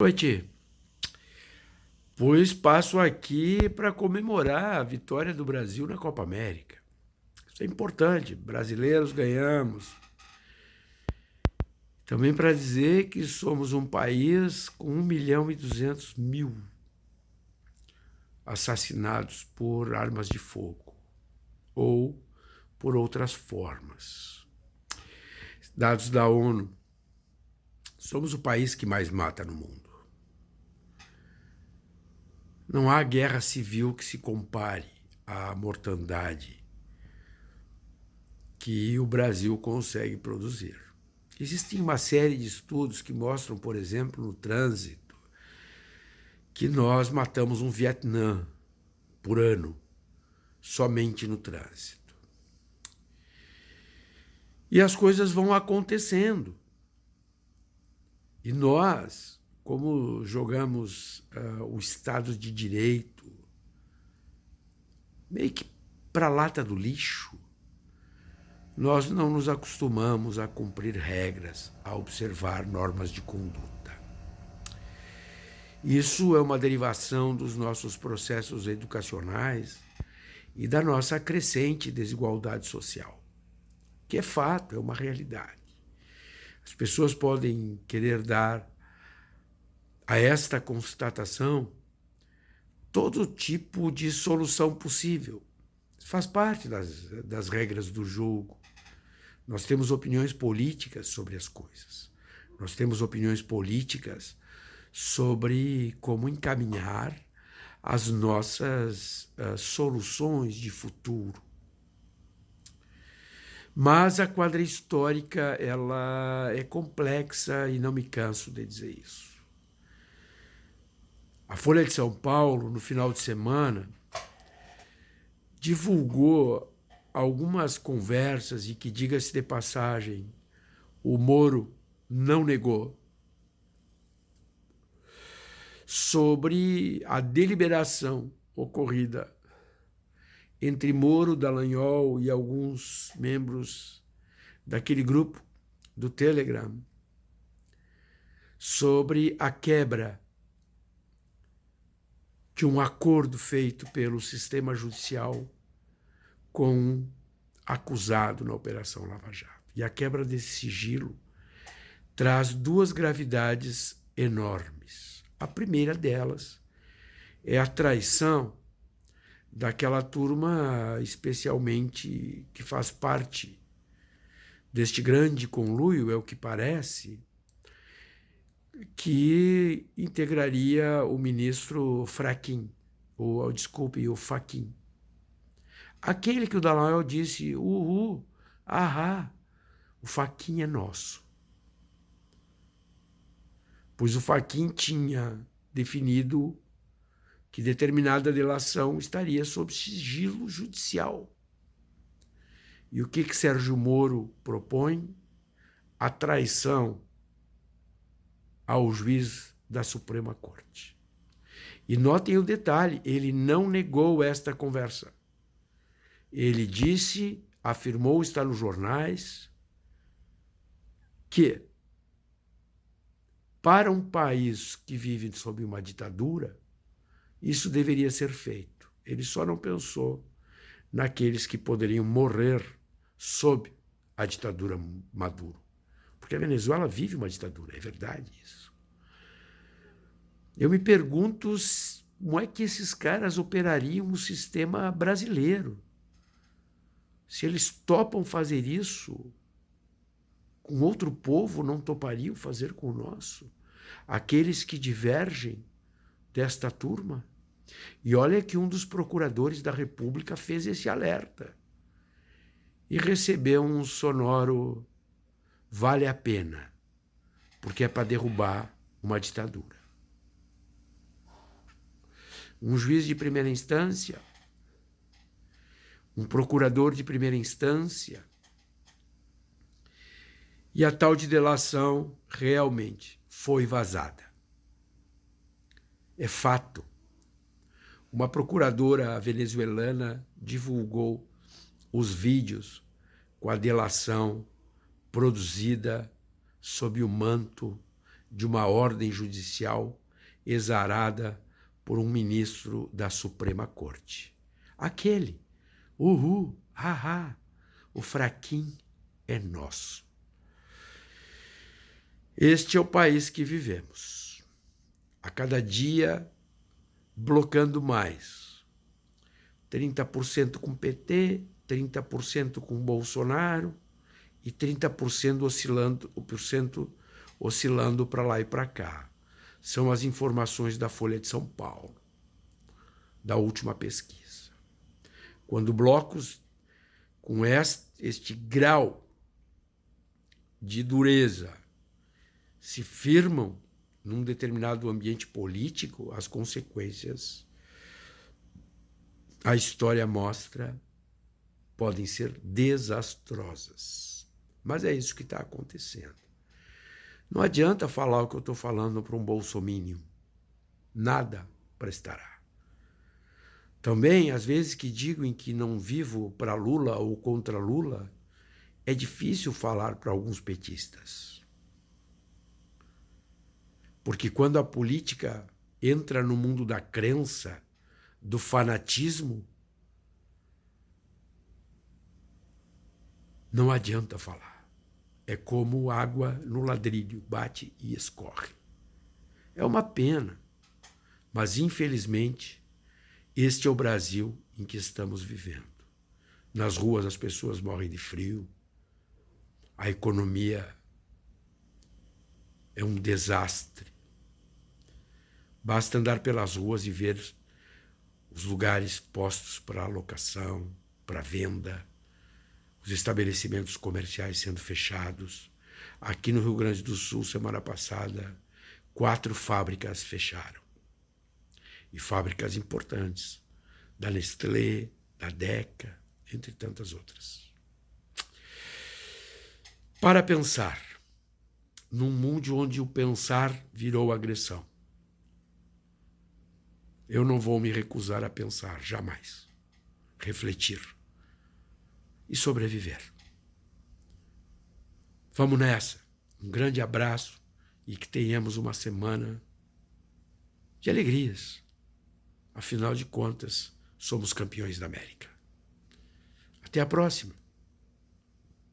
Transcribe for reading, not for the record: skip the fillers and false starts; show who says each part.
Speaker 1: Noite, pois passo aqui para comemorar a vitória do Brasil na Copa América. Isso é importante, brasileiros ganhamos. Também para dizer que somos um país com 1.200.000 assassinados por armas de fogo ou por outras formas. Dados da ONU, somos o país que mais mata no mundo. Não há guerra civil que se compare à mortandade que o Brasil consegue produzir. Existem uma série de estudos que mostram, por exemplo, no trânsito, que nós matamos um Vietnã por ano, somente no trânsito. E as coisas vão acontecendo. E nós, como jogamos o Estado de Direito meio que para a lata do lixo, nós não nos acostumamos a cumprir regras, a observar normas de conduta. Isso é uma derivação dos nossos processos educacionais e da nossa crescente desigualdade social, que é fato, é uma realidade. As pessoas podem querer dar a esta constatação todo tipo de solução possível. Faz parte das regras do jogo. Nós temos opiniões políticas sobre as coisas. Nós temos opiniões políticas sobre como encaminhar as nossas soluções de futuro. Mas a quadra histórica ela é complexa e não me canso de dizer isso. A Folha de São Paulo, no final de semana, divulgou algumas conversas e que, diga-se de passagem, o Moro não negou, sobre a deliberação ocorrida entre Moro, Dallagnol e alguns membros daquele grupo do Telegram sobre a quebra de um acordo feito pelo sistema judicial com um acusado na Operação Lava Jato. E a quebra desse sigilo traz duas gravidades enormes. A primeira delas é a traição daquela turma, especialmente que faz parte deste grande conluio, é o que parece, que integraria o ministro Fachin, o Fachin. Aquele que o Dallagnol disse, ahá, o Fachin é nosso. Pois o Fachin tinha definido que determinada delação estaria sob sigilo judicial. E o que Sérgio Moro propõe? A traição ao juiz da Suprema Corte. E notem o detalhe, ele não negou esta conversa. Ele disse, afirmou, está nos jornais, que para um país que vive sob uma ditadura, isso deveria ser feito. Ele só não pensou naqueles que poderiam morrer sob a ditadura Maduro. Porque a Venezuela vive uma ditadura, é verdade isso. Eu me pergunto como é que esses caras operariam o sistema brasileiro. Se eles topam fazer isso com outro povo, não topariam fazer com o nosso? Aqueles que divergem desta turma. E olha que um dos procuradores da República fez esse alerta e recebeu um sonoro vale a pena, porque é para derrubar uma ditadura. Um juiz de primeira instância, um procurador de primeira instância, e a tal de delação realmente foi vazada. É fato. Uma procuradora venezuelana divulgou os vídeos com a delação produzida sob o manto de uma ordem judicial exarada por um ministro da Suprema Corte. Aquele, haha, o fraquinho é nosso. Este é o país que vivemos. A cada dia, blocando mais. 30% com PT, 30% com Bolsonaro e 30% oscilando para lá e para cá. São as informações da Folha de São Paulo, da última pesquisa. Quando blocos com este grau de dureza se firmam num determinado ambiente político, as consequências, a história mostra, podem ser desastrosas. Mas é isso que está acontecendo. Não adianta falar o que eu estou falando para um bolsominion. Nada prestará. Também, às vezes que digo em que não vivo para Lula ou contra Lula, é difícil falar para alguns petistas. Porque quando a política entra no mundo da crença, do fanatismo, não adianta falar. É como água no ladrilho, bate e escorre. É uma pena, mas infelizmente este é o Brasil em que estamos vivendo. Nas ruas as pessoas morrem de frio, a economia é um desastre. Basta andar pelas ruas e ver os lugares postos para alocação, para venda, os estabelecimentos comerciais sendo fechados. Aqui no Rio Grande do Sul, semana passada, 4 fábricas fecharam. E fábricas importantes, da Nestlé, da Deca, entre tantas outras. Para pensar, num mundo onde o pensar virou agressão, eu não vou me recusar a pensar, jamais. Refletir e sobreviver. Vamos nessa. Um grande abraço e que tenhamos uma semana de alegrias. Afinal de contas, somos campeões da América. Até a próxima.